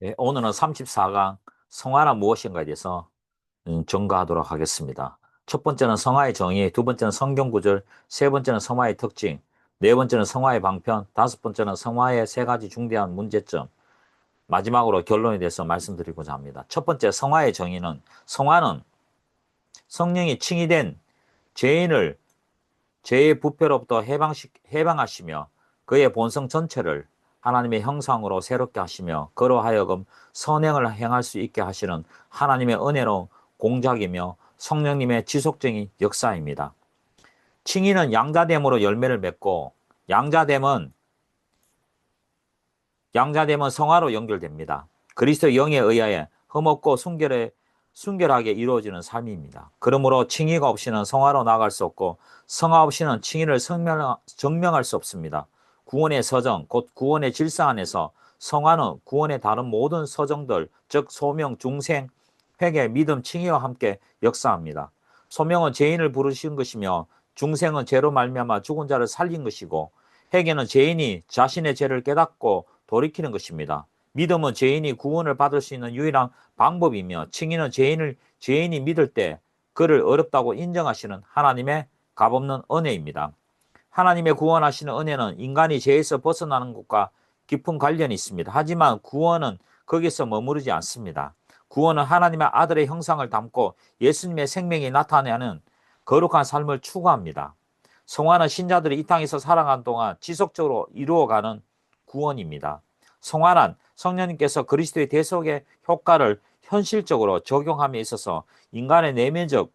네, 오늘은 34강 성화란 무엇인가에 대해서 전가하도록 하겠습니다. 첫 번째는 성화의 정의, 두 번째는 성경 구절, 세 번째는 성화의 특징, 네 번째는 성화의 방편, 다섯 번째는 성화의 세 가지 중대한 문제점, 마지막으로 결론에 대해서 말씀드리고자 합니다. 첫 번째 성화의 정의는 성화는 성령이 칭의된 죄인을 죄의 부패로부터 해방하시며 그의 본성 전체를 하나님의 형상으로 새롭게 하시며 그로 하여금 선행을 행할 수 있게 하시는 하나님의 은혜로운 공작이며 성령님의 지속적인 역사입니다. 칭의는 양자됨으로 열매를 맺고 양자됨은 성화로 연결됩니다. 그리스도 영에 의하여 흠없고 순결하게 이루어지는 삶입니다. 그러므로 칭의가 없이는 성화로 나아갈 수 없고 성화 없이는 칭의를 증명할 수 없습니다. 구원의 서정, 곧 구원의 질서 안에서 성화는 구원의 다른 모든 서정들, 즉 소명, 중생, 회개, 믿음, 칭의와 함께 역사합니다. 소명은 죄인을 부르신 것이며 중생은 죄로 말미암아 죽은 자를 살린 것이고 회개는 죄인이 자신의 죄를 깨닫고 돌이키는 것입니다. 믿음은 죄인이 구원을 받을 수 있는 유일한 방법이며 칭의는 죄인이 믿을 때 그를 어렵다고 인정하시는 하나님의 값없는 은혜입니다. 하나님의 구원하시는 은혜는 인간이 죄에서 벗어나는 것과 깊은 관련이 있습니다. 하지만 구원은 거기서 머무르지 않습니다. 구원은 하나님의 아들의 형상을 담고 예수님의 생명이 나타내는 거룩한 삶을 추구합니다. 성화는 신자들이 이 땅에서 살아가는 동안 지속적으로 이루어가는 구원입니다. 성화란 성령님께서 그리스도의 대속의 효과를 현실적으로 적용함에 있어서 인간의 내면적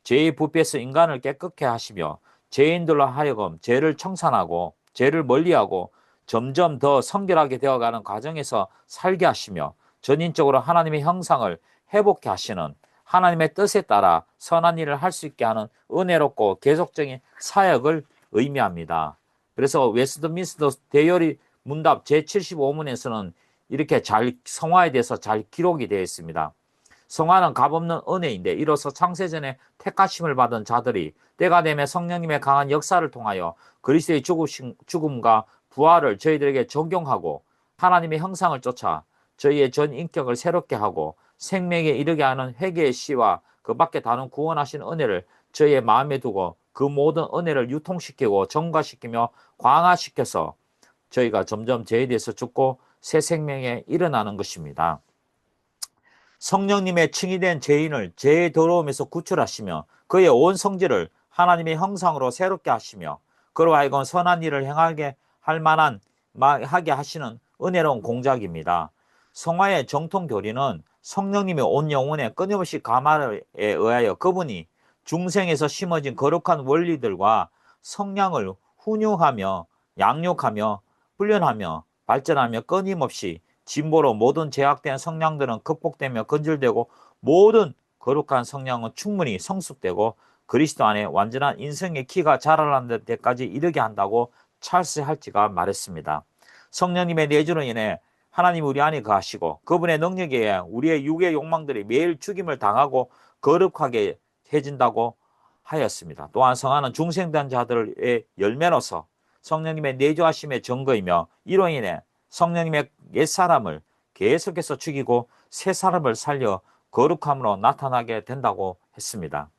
죄의 부패에서 인간을 깨끗게 하시며 죄인들로 하여금 죄를 청산하고 죄를 멀리하고 점점 더 성결하게 되어가는 과정에서 살게 하시며 전인적으로 하나님의 형상을 회복케 하시는 하나님의 뜻에 따라 선한 일을 할 수 있게 하는 은혜롭고 계속적인 사역을 의미합니다. 그래서 웨스트민스터 대열의 문답 제75문에서는 이렇게 성화에 대해서 잘 기록이 되어 있습니다. 성화는 값없는 은혜인데 이로써 창세전에 택하심을 받은 자들이 때가 되면 성령님의 강한 역사를 통하여 그리스도의 죽음과 부활을 저희들에게 적용하고 하나님의 형상을 쫓아 저희의 전 인격을 새롭게 하고 생명에 이르게 하는 회개의 씨와 그 밖에 다른 구원하신 은혜를 저희의 마음에 두고 그 모든 은혜를 유통시키고 정과시키며 광화시켜서 저희가 점점 죄에 대해서 죽고 새 생명에 일어나는 것입니다. 성령님의 칭의된 죄인을 죄의 더러움에서 구출하시며 그의 온 성질을 하나님의 형상으로 새롭게 하시며 그로 하여금 선한 일을 행하게 할 만한 하게 하시는 은혜로운 공작입니다. 성화의 정통 교리는 성령님의 온 영혼에 끊임없이 감화에 의하여 그분이 중생에서 심어진 거룩한 원리들과 성량을 훈육하며 양육하며 훈련하며 발전하며 끊임없이 진보로 모든 제약된 성량들은 극복되며 건질되고 모든 거룩한 성량은 충분히 성숙되고 그리스도 안에 완전한 인생의 키가 자라나는 데까지 이르게 한다고 찰스 할지가 말했습니다. 성령님의 내주로 인해 하나님 우리 안에 거하시고 그분의 능력에 의해 우리의 육의 욕망들이 매일 죽임을 당하고 거룩하게 해진다고 하였습니다. 또한 성화는 중생된 자들의 열매로서 성령님의 내주하심의 증거이며 이로 인해 성령님의 옛사람을 계속해서 죽이고 새 사람을 살려 거룩함으로 나타나게 된다고 했습니다.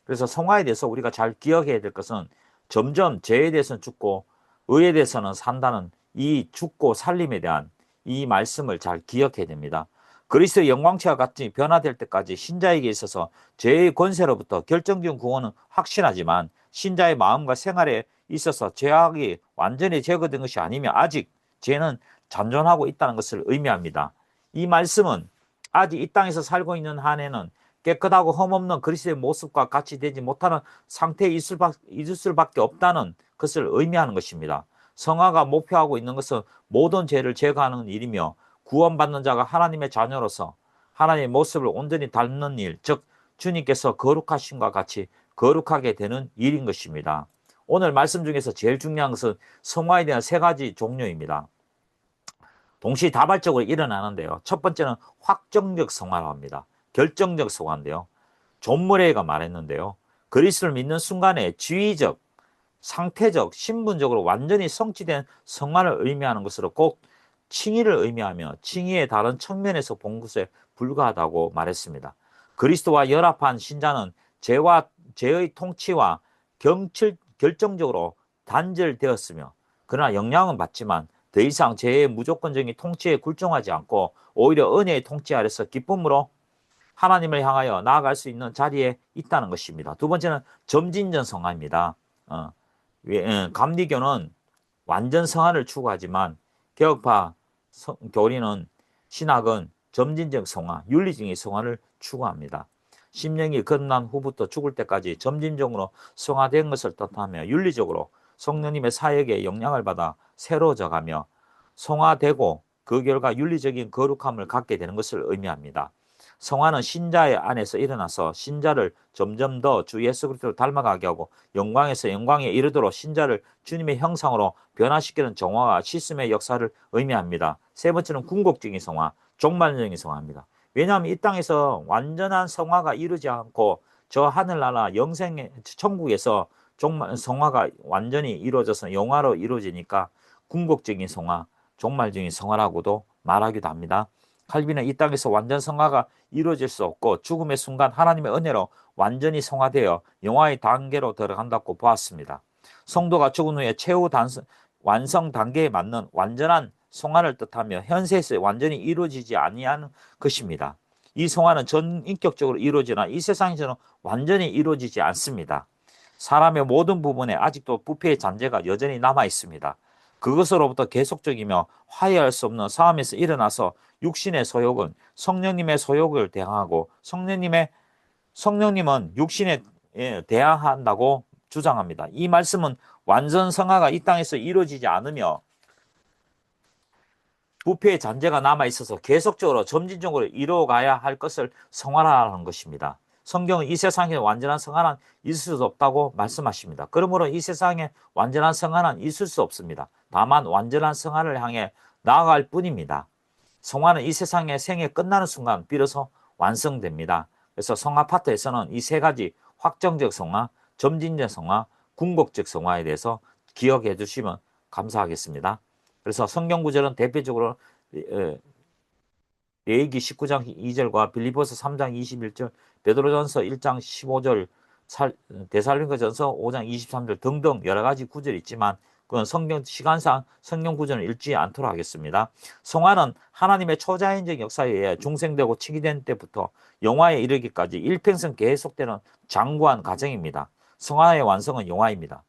그래서 성화에 대해서 우리가 잘 기억해야 될 것은 점점 죄에 대해서는 죽고 의에 대해서는 산다는 이 죽고 살림에 대한 이 말씀을 잘 기억해야 됩니다. 그리스도의 영광체와 같이 변화될 때까지 신자에게 있어서 죄의 권세로부터 결정적인 구원은 확실하지만 신자의 마음과 생활에 있어서 죄악이 완전히 제거된 것이 아니며 아직 죄는 잔존하고 있다는 것을 의미합니다. 이 말씀은 아직 이 땅에서 살고 있는 한에는 깨끗하고 흠없는 그리스도의 모습과 같이 되지 못하는 상태에 있을 수밖에 없다는 것을 의미하는 것입니다. 성화가 목표하고 있는 것은 모든 죄를 제거하는 일이며 구원받는 자가 하나님의 자녀로서 하나님의 모습을 온전히 닮는 일, 즉 주님께서 거룩하심과 같이 거룩하게 되는 일인 것입니다. 오늘 말씀 중에서 제일 중요한 것은 성화에 대한 세 가지 종류입니다. 동시다발적으로 일어나는데요. 첫 번째는 확정적 성화라고 합니다. 결정적 성화인데요. 존 머레이가 말했는데요. 그리스도를 믿는 순간에 지위적, 상태적, 신분적으로 완전히 성취된 성화를 의미하는 것으로 꼭 칭의를 의미하며 칭의의 다른 측면에서 본 것에 불과하다고 말했습니다. 그리스도와 연합한 신자는 죄의 통치와 결정적으로 단절되었으며 그러나 영향은 받지만 더 이상 죄의 무조건적인 통치에 굴종하지 않고 오히려 은혜의 통치 아래서 기쁨으로 하나님을 향하여 나아갈 수 있는 자리에 있다는 것입니다. 두 번째는 점진전 성화입니다. 감리교는 완전 성화를 추구하지만 개혁파 교리는 신학은 점진적 성화, 윤리적인 성화를 추구합니다. 심령이 거듭난 후부터 죽을 때까지 점진적으로 성화된 것을 뜻하며 윤리적으로 성령님의 사역에 영향을 받아 새로워져가며 성화되고 그 결과 윤리적인 거룩함을 갖게 되는 것을 의미합니다. 성화는 신자의 안에서 일어나서 신자를 점점 더 주 예수 그리스도를 닮아가게 하고 영광에서 영광에 이르도록 신자를 주님의 형상으로 변화시키는 정화와 씻음의 역사를 의미합니다. 세 번째는 궁극적인 성화, 종말적인 성화입니다. 왜냐하면 이 땅에서 완전한 성화가 이루지 않고 저 하늘나라 영생의 천국에서 성화가 완전히 이루어져서 영화로 이루어지니까 궁극적인 성화, 종말적인 성화라고도 말하기도 합니다. 칼빈은 이 땅에서 완전 성화가 이루어질 수 없고 죽음의 순간 하나님의 은혜로 완전히 성화되어 영화의 단계로 들어간다고 보았습니다. 성도가 죽은 후에 최후 완성 단계에 맞는 완전한 성화를 뜻하며 현세에서 완전히 이루어지지 아니하는 것입니다. 이 성화는 전인격적으로 이루어지나 이 세상에서는 완전히 이루어지지 않습니다. 사람의 모든 부분에 아직도 부패의 잔재가 여전히 남아 있습니다. 그것으로부터 계속적이며 화해할 수 없는 싸움에서 일어나서 육신의 소욕은 성령님의 소욕을 대항하고 성령님은 육신에 대항한다고 주장합니다. 이 말씀은 완전 성화가 이 땅에서 이루어지지 않으며 부패의 잔재가 남아있어서 계속적으로 점진적으로 이루어가야 할 것을 성화라는 것입니다. 성경은 이 세상에 완전한 성화는 있을 수 없다고 말씀하십니다. 그러므로 이 세상에 완전한 성화는 있을 수 없습니다. 다만 완전한 성화를 향해 나아갈 뿐입니다. 성화는 이 세상의 생에 끝나는 순간 비로소 완성됩니다. 그래서 성화 파트에서는 이 세 가지 확정적 성화, 점진적 성화, 궁극적 성화에 대해서 기억해 주시면 감사하겠습니다. 그래서 성경 구절은 대표적으로 레위기 19장 2절과 빌립보서 3장 21절, 베드로전서 1장 15절, 데살로니가전서 5장 23절 등등 여러 가지 구절이 있지만 그건 시간상 성경 구절을 읽지 않도록 하겠습니다. 성화는 하나님의 초자연적 역사에 의해 중생되고 칭의된 때부터 영화에 이르기까지 일평생 계속되는 장구한 과정입니다. 성화의 완성은 영화입니다.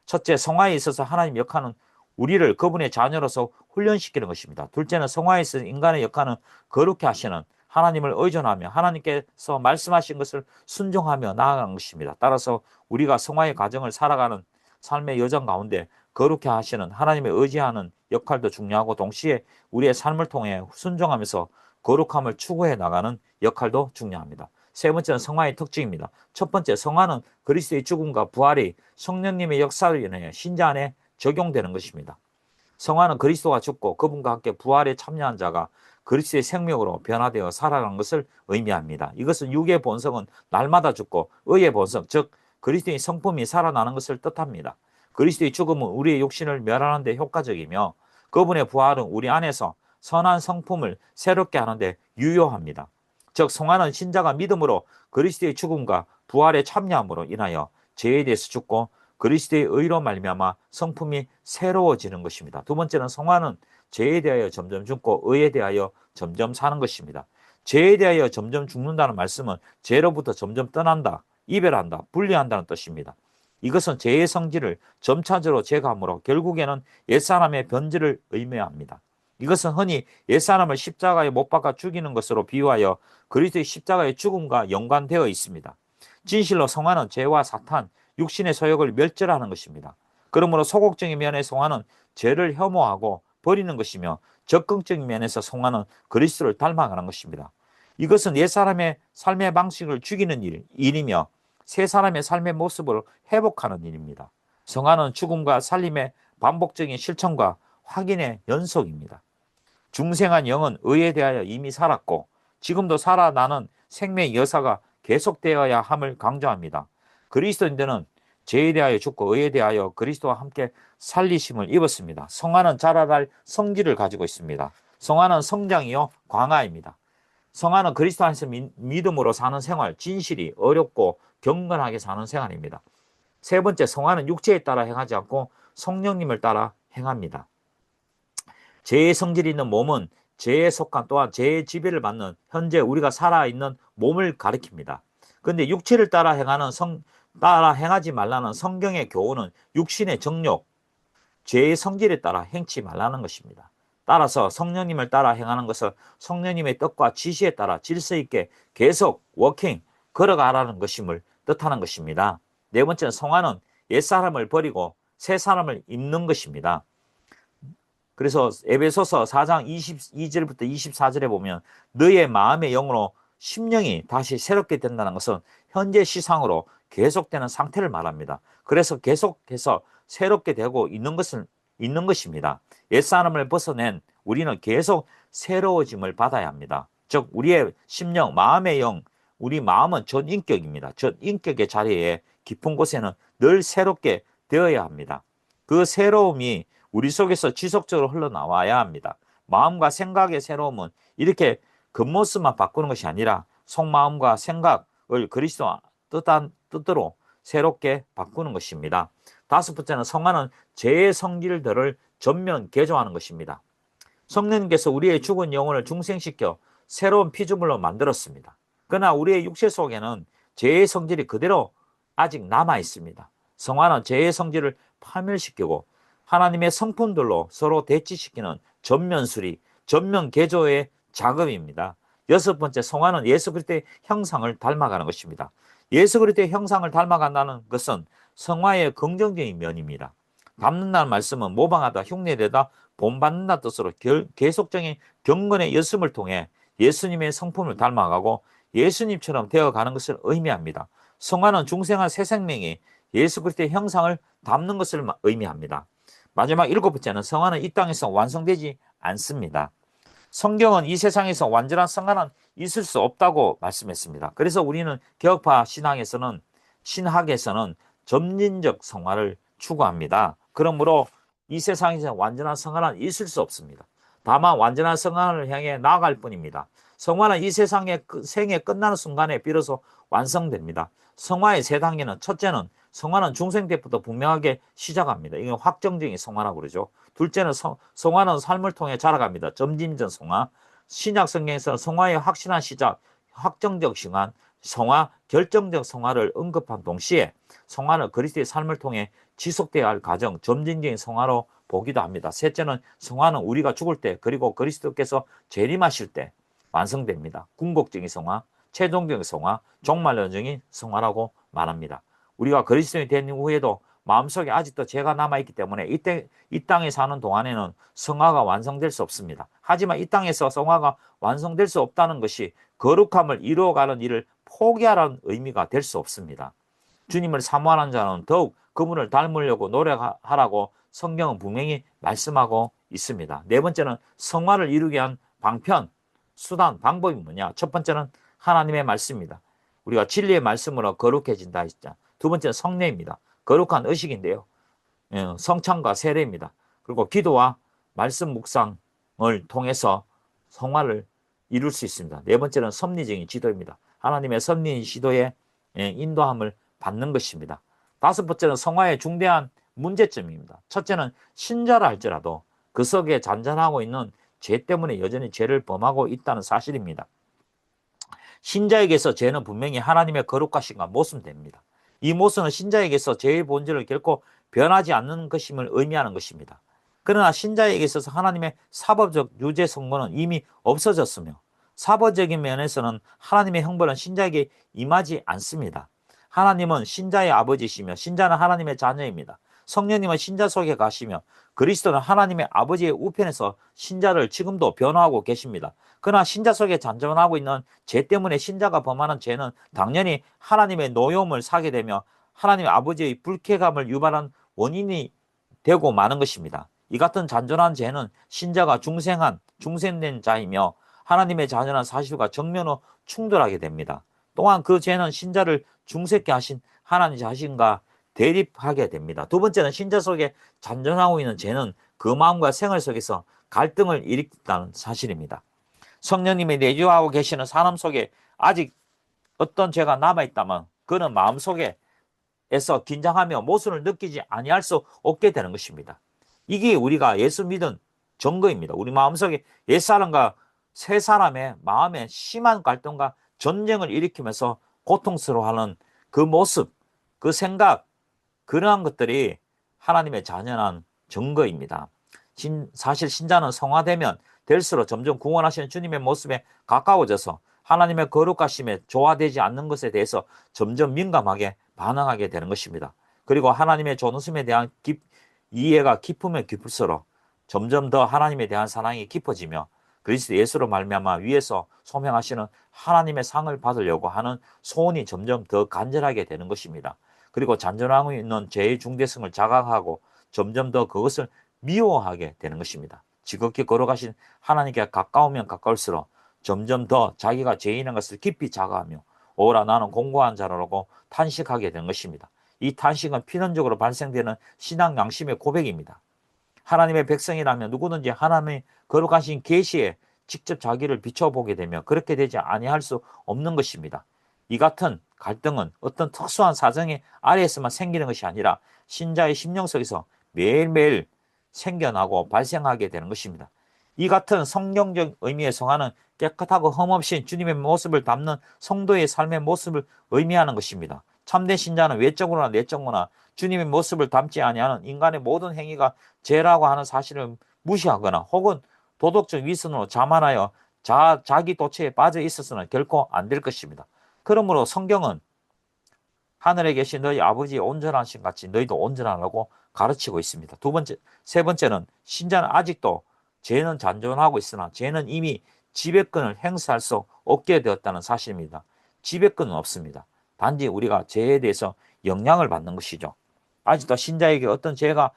첫째, 성화에 있어서 하나님 역할은 우리를 그분의 자녀로서 훈련시키는 것입니다. 둘째는 성화에 있어 인간의 역할은 거룩해 하시는 하나님을 의존하며 하나님께서 말씀하신 것을 순종하며 나아가는 것입니다. 따라서 우리가 성화의 과정을 살아가는 삶의 여정 가운데 거룩해 하시는 하나님의 의지하는 역할도 중요하고 동시에 우리의 삶을 통해 순종하면서 거룩함을 추구해 나가는 역할도 중요합니다. 세 번째는 성화의 특징입니다. 첫 번째, 성화는 그리스도의 죽음과 부활이 성령님의 역사를 인해 신자 안에 적용되는 것입니다. 성화는 그리스도가 죽고 그분과 함께 부활에 참여한 자가 그리스도의 생명으로 변화되어 살아가는 것을 의미합니다. 이것은 육의 본성은 날마다 죽고 의의 본성, 즉 그리스도의 성품이 살아나는 것을 뜻합니다. 그리스도의 죽음은 우리의 육신을 멸하는 데 효과적이며 그분의 부활은 우리 안에서 선한 성품을 새롭게 하는 데 유효합니다. 즉 성화는 신자가 믿음으로 그리스도의 죽음과 부활에 참여함으로 인하여 죄에 대해서 죽고 그리스도의 의로 말미암아 성품이 새로워지는 것입니다. 두 번째는 성화는 죄에 대하여 점점 죽고 의에 대하여 점점 사는 것입니다. 죄에 대하여 점점 죽는다는 말씀은 죄로부터 점점 떠난다, 이별한다, 분리한다는 뜻입니다. 이것은 죄의 성질을 점차적으로 제거함으로 결국에는 옛사람의 변질을 의미합니다. 이것은 흔히 옛사람을 십자가에 못 박아 죽이는 것으로 비유하여 그리스도의 십자가의 죽음과 연관되어 있습니다. 진실로 성화는 죄와 사탄, 육신의 소욕을 멸절하는 것입니다. 그러므로 소극적인 면의 성화는 죄를 혐오하고 버리는 것이며 적극적인 면에서 성화는 그리스도를 닮아가는 것입니다. 이것은 옛사람의 삶의 방식을 죽이는 일이며 새 사람의 삶의 모습을 회복하는 일입니다. 성화는 죽음과 살림의 반복적인 실천과 확인의 연속입니다. 중생한 영은 의에 대하여 이미 살았고 지금도 살아나는 생명의 여사가 계속되어야 함을 강조합니다. 그리스도인들은 죄에 대하여 죽고 의에 대하여 그리스도와 함께 살리심을 입었습니다. 성화는 자라날 성질을 가지고 있습니다. 성화는 성장이요 광화입니다. 성화는 그리스도 안에서 믿음으로 사는 생활, 진실이 어렵고 경건하게 사는 생활입니다. 세 번째, 성화는 육체에 따라 행하지 않고 성령님을 따라 행합니다. 죄의 성질이 있는 몸은 죄에 속한 또한 죄의 지배를 받는 현재 우리가 살아있는 몸을 가리킵니다. 그런데 육체를 따라 행하지 말라는 성경의 교훈은 육신의 정욕, 죄의 성질에 따라 행치 말라는 것입니다. 따라서 성령님을 따라 행하는 것은 성령님의 뜻과 지시에 따라 질서 있게 계속 걸어가라는 것임을 뜻하는 것입니다. 네 번째는 성화는 옛사람을 버리고 새 사람을 입는 것입니다. 그래서 에베소서 4장 22절부터 24절에 보면 너의 마음의 영으로 심령이 다시 새롭게 된다는 것은 현재 시상으로 계속되는 상태를 말합니다. 그래서 계속해서 새롭게 되고 있는 것입니다. 옛사람을 벗어낸 우리는 계속 새로워짐을 받아야 합니다. 즉 우리의 심령, 마음의 영, 우리 마음은 전인격입니다. 전인격의 자리에 깊은 곳에는 늘 새롭게 되어야 합니다. 그 새로움이 우리 속에서 지속적으로 흘러나와야 합니다. 마음과 생각의 새로움은 이렇게 겉모습만 바꾸는 것이 아니라 속마음과 생각을 그리스도 뜻대로 새롭게 바꾸는 것입니다. 다섯 번째는 성화는 죄의 성질들을 전면 개조하는 것입니다. 성령님께서 우리의 죽은 영혼을 중생시켜 새로운 피조물로 만들었습니다. 그러나 우리의 육체 속에는 죄의 성질이 그대로 아직 남아 있습니다. 성화는 죄의 성질을 파멸시키고 하나님의 성품들로 서로 대치시키는 전면 수리, 전면 개조의 작업입니다. 여섯 번째, 성화는 예수 그리스도의 형상을 닮아가는 것입니다. 예수 그리스도의 형상을 닮아간다는 것은 성화의 긍정적인 면입니다. 닮는다는 말씀은 모방하다, 흉내내다, 본받는다 뜻으로 계속적인 경건의 연습을 통해 예수님의 성품을 닮아가고 예수님처럼 되어가는 것을 의미합니다. 성화는 중생한 새 생명이 예수 그리스도의 형상을 담는 것을 의미합니다. 마지막 일곱 번째는 성화는 이 땅에서 완성되지 않습니다. 성경은 이 세상에서 완전한 성화는 있을 수 없다고 말씀했습니다. 그래서 우리는 개혁파 신학에서는 점진적 성화를 추구합니다. 그러므로 이 세상에서 완전한 성화는 있을 수 없습니다. 다만 완전한 성화를 향해 나아갈 뿐입니다. 성화는 이 세상의 생에 끝나는 순간에 비로소 완성됩니다. 성화의 세 단계는 첫째는 성화는 중생 때부터 분명하게 시작합니다. 이건 확정적인 성화라고 그러죠. 둘째는 성화는 삶을 통해 자라갑니다. 점진적 성화. 신약 성경에서는 성화의 확실한 시작, 확정적 시간, 성화, 결정적 성화를 언급한 동시에 성화는 그리스도의 삶을 통해 지속되어야 할 과정, 점진적인 성화로 보기도 합니다. 셋째는 성화는 우리가 죽을 때 그리고 그리스도께서 재림하실 때 완성됩니다. 궁극적인 성화, 최종적인 성화, 종말론적인 성화라고 말합니다. 우리가 그리스도인이 된 후에도 마음속에 아직도 죄가 남아있기 때문에 이 땅에 사는 동안에는 성화가 완성될 수 없습니다. 하지만 이 땅에서 성화가 완성될 수 없다는 것이 거룩함을 이루어가는 일을 포기하라는 의미가 될 수 없습니다. 주님을 사모하는 자는 더욱 그분을 닮으려고 노력하라고 성경은 분명히 말씀하고 있습니다. 네 번째는 성화를 이루기 위한 방편, 수단, 방법이 뭐냐? 첫 번째는 하나님의 말씀입니다. 우리가 진리의 말씀으로 거룩해진다 했죠. 두 번째는 성례입니다. 거룩한 의식인데요. 성찬과 세례입니다. 그리고 기도와 말씀 묵상을 통해서 성화를 이룰 수 있습니다. 네 번째는 섭리적인 지도입니다. 하나님의 섭리 지도에 인도함을 받는 것입니다. 다섯 번째는 성화의 중대한 문제점입니다. 첫째는 신자라 할지라도 그 속에 잔잔하고 있는 죄 때문에 여전히 죄를 범하고 있다는 사실입니다. 신자에게서 죄는 분명히 하나님의 거룩하심과 모순됩니다. 이 모순은 신자에게서 죄의 본질을 결코 변하지 않는 것임을 의미하는 것입니다. 그러나 신자에게 있어서 하나님의 사법적 유죄 선고는 이미 없어졌으며 사법적인 면에서는 하나님의 형벌은 신자에게 임하지 않습니다. 하나님은 신자의 아버지시며 신자는 하나님의 자녀입니다. 성령님은 신자 속에 가시며 그리스도는 하나님의 아버지의 우편에서 신자를 지금도 변호하고 계십니다. 그러나 신자 속에 잔존하고 있는 죄 때문에 신자가 범하는 죄는 당연히 하나님의 노여움을 사게 되며 하나님의 아버지의 불쾌감을 유발한 원인이 되고 마는 것입니다. 이 같은 잔존한 죄는 신자가 중생된 자이며 하나님의 자녀란 사실과 정면으로 충돌하게 됩니다. 또한 그 죄는 신자를 중생케 하신 하나님 자신과 대립하게 됩니다. 두 번째는 신자 속에 잔존하고 있는 죄는 그 마음과 생활 속에서 갈등을 일으킨다는 사실입니다. 성령님이 내주하고 계시는 사람 속에 아직 어떤 죄가 남아있다면 그는 마음속에서 긴장하며 모순을 느끼지 아니할 수 없게 되는 것입니다. 이게 우리가 예수 믿은 증거입니다. 우리 마음속에 옛사람과 새사람의 마음에 심한 갈등과 전쟁을 일으키면서 고통스러워하는 그 모습, 그 생각, 그러한 것들이 하나님의 잔연한 증거입니다. 사실 신자는 성화되면 될수록 점점 구원하시는 주님의 모습에 가까워져서 하나님의 거룩하심에 조화되지 않는 것에 대해서 점점 민감하게 반응하게 되는 것입니다. 그리고 하나님의 존귀심에 대한 이해가 깊으면 깊을수록 점점 더 하나님에 대한 사랑이 깊어지며 그리스도 예수로 말미암아 위에서 소명하시는 하나님의 상을 받으려고 하는 소원이 점점 더 간절하게 되는 것입니다. 그리고 잔존하고 있는 죄의 중대성을 자각하고 점점 더 그것을 미워하게 되는 것입니다. 지극히 거룩하신 하나님께 가까우면 가까울수록 점점 더 자기가 죄인인 것을 깊이 자각하며 오라 나는 공고한 자라고 탄식하게 되는 것입니다. 이 탄식은 필연적으로 발생되는 신앙 양심의 고백입니다. 하나님의 백성이라면 누구든지 하나님의 거룩하신 계시에 직접 자기를 비춰보게 되며 그렇게 되지 아니할 수 없는 것입니다. 이 같은 갈등은 어떤 특수한 사정의 아래에서만 생기는 것이 아니라 신자의 심령 속에서 매일매일 생겨나고 발생하게 되는 것입니다. 이 같은 성경적 의미의 성화는 깨끗하고 흠없이 주님의 모습을 담는 성도의 삶의 모습을 의미하는 것입니다. 참된 신자는 외적으로나 내적으로나 주님의 모습을 담지 아니하는 인간의 모든 행위가 죄라고 하는 사실을 무시하거나 혹은 도덕적 위선으로 자만하여 자기 도취에 빠져 있어서는 결코 안 될 것입니다. 그러므로 성경은 하늘에 계신 너희 아버지의 온전하신 같이 너희도 온전하라고 가르치고 있습니다. 세 번째는 신자는 아직도 죄는 잔존하고 있으나 죄는 이미 지배권을 행사할 수 없게 되었다는 사실입니다. 지배권은 없습니다. 단지 우리가 죄에 대해서 영향을 받는 것이죠. 아직도 신자에게 어떤 죄가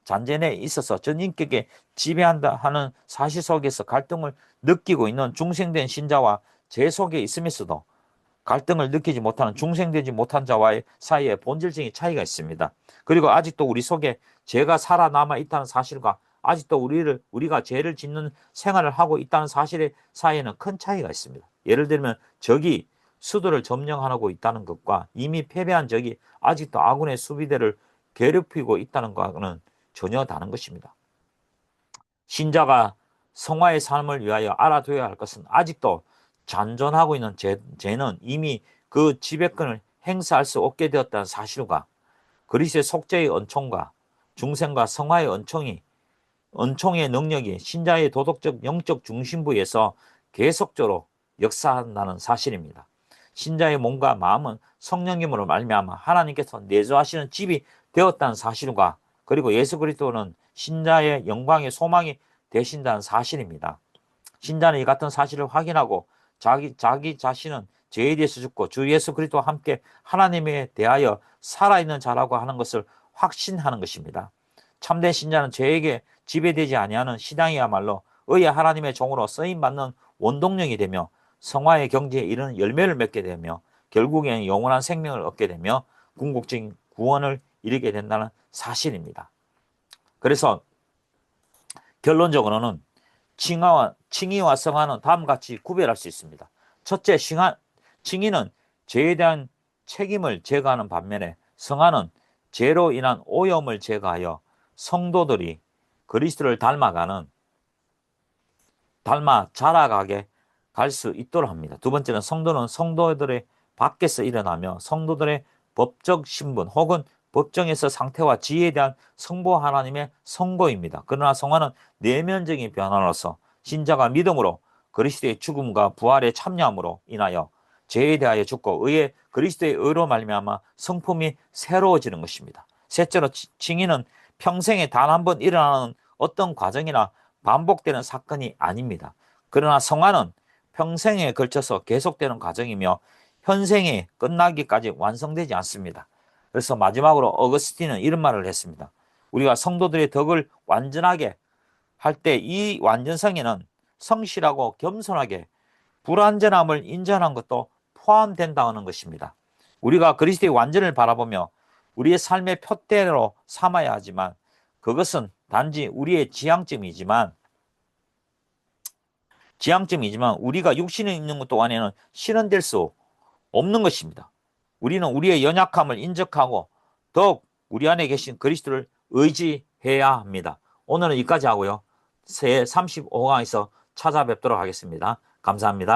잔존에 있어서 전 인격에 지배한다 하는 사실 속에서 갈등을 느끼고 있는 중생된 신자와 죄 속에 있으면서도 갈등을 느끼지 못하는 중생되지 못한 자와의 사이에 본질적인 차이가 있습니다. 그리고 아직도 우리 속에 죄가 살아남아 있다는 사실과 아직도 우리가 죄를 짓는 생활을 하고 있다는 사실의 사이에는 큰 차이가 있습니다. 예를 들면 적이 수도를 점령하고 있다는 것과 이미 패배한 적이 아직도 아군의 수비대를 괴롭히고 있다는 것과는 전혀 다른 것입니다. 신자가 성화의 삶을 위하여 알아둬야 할 것은 아직도 잔존하고 있는 죄는 이미 그 지배권을 행사할 수 없게 되었다는 사실과 그리스도의 속죄의 은총과 중생과 성화의 은총의 능력이 신자의 도덕적 영적 중심부에서 계속적으로 역사한다는 사실입니다. 신자의 몸과 마음은 성령님으로 말미암아 하나님께서 내주하시는 집이 되었다는 사실과 그리고 예수 그리스도는 신자의 영광의 소망이 되신다는 사실입니다. 신자는 이 같은 사실을 확인하고 자기 자신은 죄에 대해서 죽고 주 예수 그리스도와 함께 하나님에 대하여 살아있는 자라고 하는 것을 확신하는 것입니다. 참된 신자는 죄에게 지배되지 아니하는 신앙이야말로 의의 하나님의 종으로 쓰임받는 원동력이 되며 성화의 경지에 이르는 열매를 맺게 되며 결국에는 영원한 생명을 얻게 되며 궁극적인 구원을 이루게 된다는 사실입니다. 그래서 결론적으로는 칭의와 성화는 다음과 같이 구별할 수 있습니다. 첫째, 칭의는 죄에 대한 책임을 제거하는 반면에 성화는 죄로 인한 오염을 제거하여 성도들이 그리스도를 닮아 자라가게 갈 수 있도록 합니다. 두 번째는 성도는 성도들의 밖에서 일어나며 성도들의 법적 신분 혹은 법정에서 상태와 지혜에 대한 성보 하나님의 선고입니다. 그러나 성화는 내면적인 변화로서 신자가 믿음으로 그리스도의 죽음과 부활에 참여함으로 인하여 죄에 대하여 죽고 의의 그리스도의 의로 말미암아 성품이 새로워지는 것입니다. 셋째로 칭의는 평생에 단 한 번 일어나는 어떤 과정이나 반복되는 사건이 아닙니다. 그러나 성화는 평생에 걸쳐서 계속되는 과정이며 현생에 끝나기까지 완성되지 않습니다. 그래서 마지막으로 어거스틴은 이런 말을 했습니다. 우리가 성도들의 덕을 완전하게 할 때 이 완전성에는 성실하고 겸손하게 불완전함을 인정하는 것도 포함된다는 것입니다. 우리가 그리스도의 완전을 바라보며 우리의 삶의 표대로 삼아야 하지만 그것은 단지 우리의 지향점이지만 우리가 육신에 있는 것 동안에는 실현될 수 없는 것입니다. 우리는 우리의 연약함을 인정하고 더욱 우리 안에 계신 그리스도를 의지해야 합니다. 오늘은 여기까지 하고요. 새 35강에서 찾아뵙도록 하겠습니다. 감사합니다.